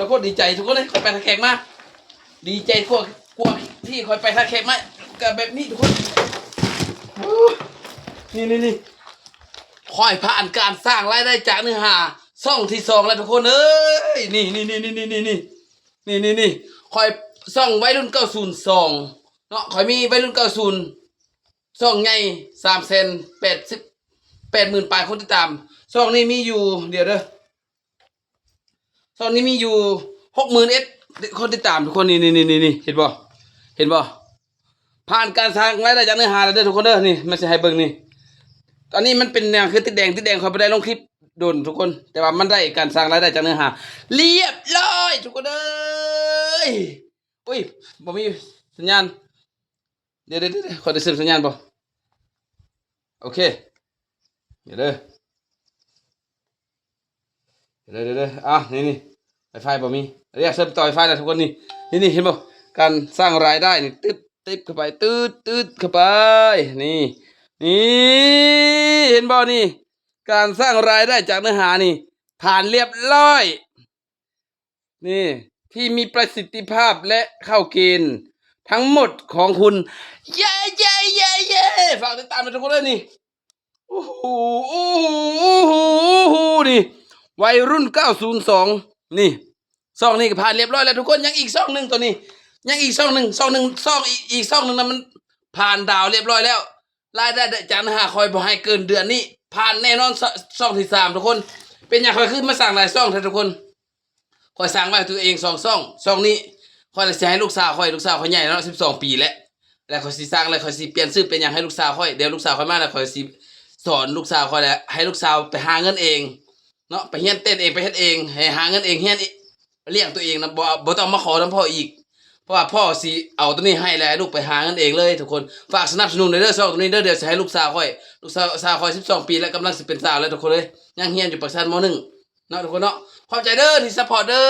โคตรดีใจทุกคนเลยคอยไปทางแขกมาดีใจกว่าที่คอยไปทางแขกมากับแบบนี้ทุกคนนี่คอยผ่านการสร้างรายได้จากเนื้อหาช่องที่2แล้วทุกคนเอ้ยนี่คอยช่องวัยรุ่น902เนาะคอยมีวัยรุ่น90ช่องใหญ่380,000ปลายคนติดตามช่องนี้มีอยู่เดี๋ยวเด้อช่องนี้มีอยู่60,000คนติดตามทุกคนนี่เห็นบ่ผ่านการสร้างรายได้จากเนื้อหาแล้วเด้อทุกคนเด้อนี่มันสิให้เบิ่งนี่ตอนนี้มันเป็นแนวคือติดแดงคอยไปได้ลงคลิปโดนทุกคนแต่ว่ามันได้การสร้างรายได้จากเนื้อหาเรียบร้อยทุกคนเอ้ยอุ้ยบ่มีสัญญาณเดี๋ยวขอได้สัญญาณบ่โอเคเดี๋ยวนี่ไวไฟบ่มีเรียกเชื่อมต่อไวไฟแล้วทุกคนนี่เห็นบ่การสร้างรายได้นี่ตึ๊บเข้าไปตืดเข้าไปนี่เห็นบ่นี่การสร้างรายได้จากเนื้อหานี่ผ่านเรียบร้อยนี่ที่มีประสิทธิภาพและเข้าเกณฑ์ทั้งหมดของคุณเย้ฝากติดตามด้วยทุกคนเลยนี่โอ้โหนี่วัยรุ่น902นี่ซองนี่ก็ผ่านเรียบร้อยแล้วทุกคนยังอีกซองหนึ่งตัวนี้ยังอีกซองหนึ่งอีกซองหนึ่งนะมันผ่านดาวเรียบร้อยแล้วรายได้จากนะฮะคอยบ่ให้เกินเดือนนี้ผ่านแน่นอนซองที่3ทุกคนเป็นอย่างคอยขึ้นมาสั่งหลายซองทุกคนคอยสั่งไว้ตัวเองซองนี้คอยจะให้ลูกสาวคอยใหญ่แล้ว12 ปีแล้วคอยสิสร้างแล้วคอยสิเปลี่ยนชื่อเป็นอย่างให้ลูกสาวคอยเดี๋ยวลูกสาวคอยมาแล้วคอยสิสอนลูกสาวคอยแล้วให้ลูกสาวไปหาเงินเองเนาะไปเฮียนเต้นเองไปเฮ็ดเองให้หาเงินเองเฮียนเลี้ยงตัวเองนะบ่ต้องมาขอน้ำพ่ออีกเพราะว่าพ่อสิเอาตัวนี้ให้แล้วลูกไปหาเงินเองเลยทุกคนฝากสนับสนุนในเรื่องซองตัวนี้เด้อเดี๋ยวจะให้ลูกสาวคอย12 ปีแล้วกำลังสิเป็นสาวแล้วทุกคนเลยยังเฮียนอยู่ปากซานม.1เนาะทุกคนเนาะขอบใจเด้อที่ซัพพอร์ตเด้อ